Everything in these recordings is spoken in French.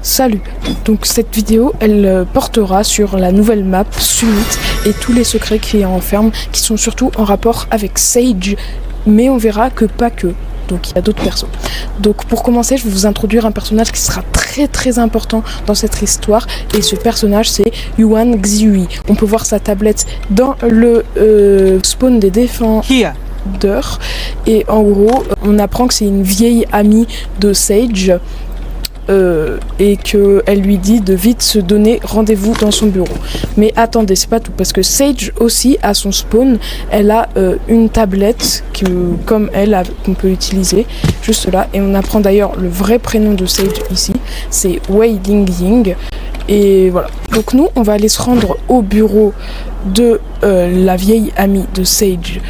Salut. Donc cette vidéo, elle portera sur la nouvelle map Summit et tous les secrets qui y renferment, qui sont surtout en rapport avec Sage, mais on verra que pas que. Donc il y a d'autres persos. Donc pour commencer, je vais vous introduire un personnage qui sera très important dans cette histoire, et ce personnage c'est Yuan Xiui. On peut voir sa tablette dans le spawn des défendeurs, et en gros on apprend que c'est une vieille amie de Sage, et qu'elle lui dit de vite se donner rendez-vous dans son bureau. Mais attendez, c'est pas tout, parce que Sage aussi, à son spawn, elle a une tablette comme elle, qu'on peut utiliser juste là, et on apprend d'ailleurs le vrai prénom de Sage ici, c'est Wei Lingying. Et voilà, donc nous on va aller se rendre au bureau de la vieille amie de Sage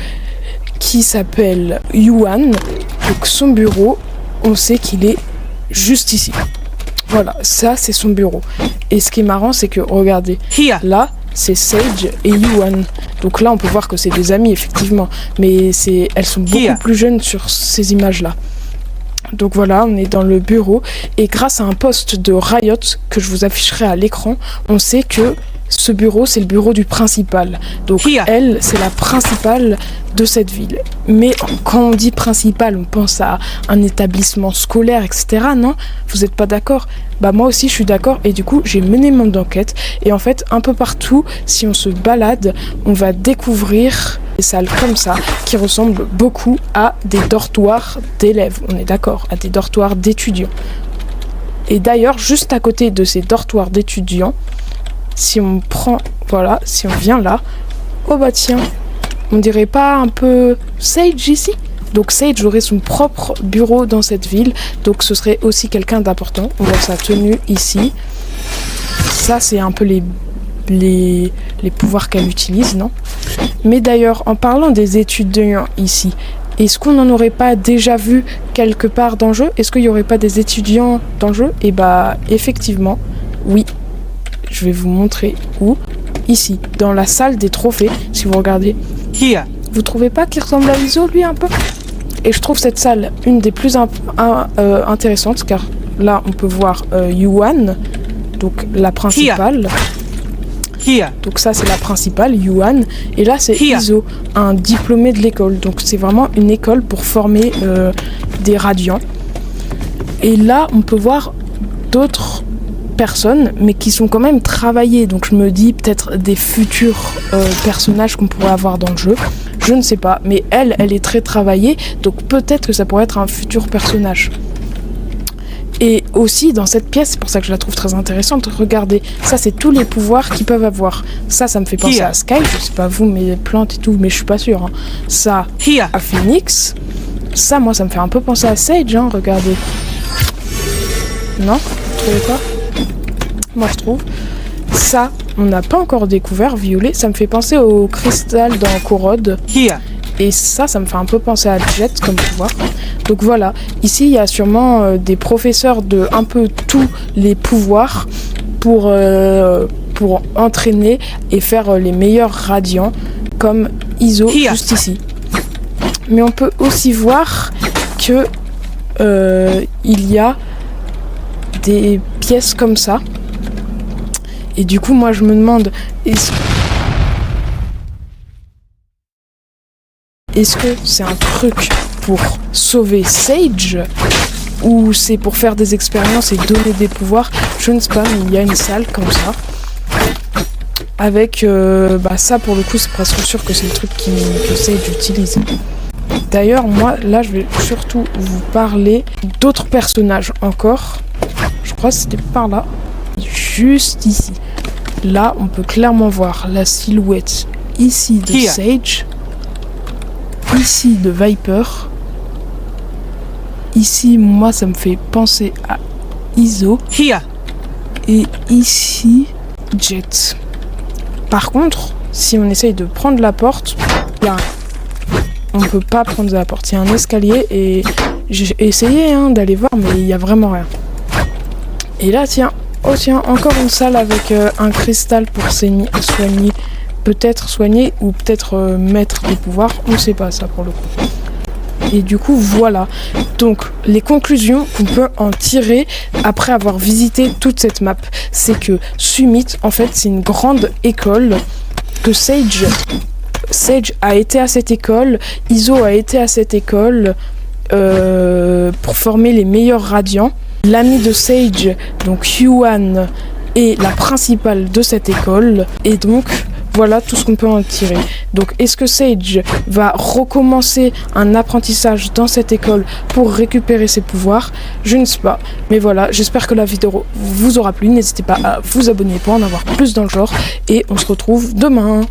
qui s'appelle Yuan. Donc son bureau, on sait qu'il est juste ici. Voilà, ça c'est son bureau. Et ce qui est marrant, c'est que regardez, là c'est Sage et Yuan. Donc là on peut voir que c'est des amis effectivement, mais elles sont beaucoup plus jeunes sur ces images là. Donc voilà, on est dans le bureau, et grâce à un post de Riot que je vous afficherai à l'écran, on sait que ce bureau, c'est le bureau du principal. Donc elle, c'est la principale de cette ville. Mais quand on dit principal, on pense à un établissement scolaire, etc. Non, vous n'êtes pas d'accord? Bah moi aussi je suis d'accord, et du coup j'ai mené mon enquête. Et en fait, un peu partout, si on se balade, on va découvrir des salles comme ça, qui ressemblent beaucoup à des dortoirs d'élèves. On est d'accord, à des dortoirs d'étudiants. Et d'ailleurs, juste à côté de ces dortoirs d'étudiants, si on prend, voilà, si on vient là, oh bah tiens, on dirait pas un peu Sage ici? Donc Sage aurait son propre bureau dans cette ville, donc ce serait aussi quelqu'un d'important. On voit sa tenue ici. Ça c'est un peu les pouvoirs qu'elle utilise, non? Mais d'ailleurs, en parlant des étudiants ici, est-ce qu'on n'en aurait pas déjà vu quelque part dans le jeu? Est-ce qu'il n'y aurait pas des étudiants dans le jeu? Et bah effectivement, oui. Je vais vous montrer où. Ici, dans la salle des trophées, si vous regardez. Vous trouvez pas qu'il ressemble à Iso, lui, un peu? Et je trouve cette salle une des plus intéressantes, car là, on peut voir Yuan, donc la principale. Donc ça, c'est la principale, Yuan. Et là, c'est Iso, un diplômé de l'école. Donc c'est vraiment une école pour former des radiants. Et là, on peut voir d'autres personnes, mais qui sont quand même travaillées. Donc je me dis peut-être des futurs personnages qu'on pourrait avoir dans le jeu. Je ne sais pas, mais elle est très travaillée, donc peut-être que ça pourrait être un futur personnage. Et aussi dans cette pièce, c'est pour ça que je la trouve très intéressante, regardez, ça c'est tous les pouvoirs qu'ils peuvent avoir. Ça me fait penser à Sky, je sais pas vous, mes plantes et tout, mais je suis pas sûre. Hein. Ça à Phoenix. Ça, moi, ça me fait un peu penser à Sage, hein, regardez. Non, vous trouvez pas? Moi je trouve. Ça, on n'a pas encore découvert. Violet, ça me fait penser au cristal dans Korod. Et ça me fait un peu penser à Jet comme pouvoir. Donc voilà, ici il y a sûrement des professeurs de un peu tous les pouvoirs pour entraîner et faire les meilleurs radiants, comme Iso juste ici. Mais on peut aussi voir que il y a des pièces comme ça. Et du coup, moi, je me demande, est-ce que c'est un truc pour sauver Sage, ou c'est pour faire des expériences et donner des pouvoirs? Je ne sais pas, mais il y a une salle comme ça. Avec, ça, pour le coup, c'est presque sûr que c'est le truc que Sage utilise. D'ailleurs, moi, là, je vais surtout vous parler d'autres personnages encore. Je crois que c'était par là. Juste ici. Là, on peut clairement voir la silhouette ici de Sage, ici de Viper, ici, moi, ça me fait penser à Iso, et ici, Jet. Par contre, si on essaye de prendre la porte, là, on peut pas prendre la porte. Il y a un escalier, et j'ai essayé d'aller voir, mais il y a vraiment rien. Et là, tiens, encore une salle avec un cristal pour soigner, peut-être soigner ou peut-être mettre des pouvoirs, on sait pas ça pour le coup. Et du coup, voilà. Donc, les conclusions qu'on peut en tirer après avoir visité toute cette map, c'est que Summit, en fait, c'est une grande école, que Sage a été à cette école, Iso a été à cette école pour former les meilleurs radiants. L'ami de Sage, donc Yuan, est la principale de cette école. Et donc, voilà tout ce qu'on peut en tirer. Donc, est-ce que Sage va recommencer un apprentissage dans cette école pour récupérer ses pouvoirs? Je ne sais pas. Mais voilà, j'espère que la vidéo vous aura plu. N'hésitez pas à vous abonner pour en avoir plus dans le genre. Et on se retrouve demain.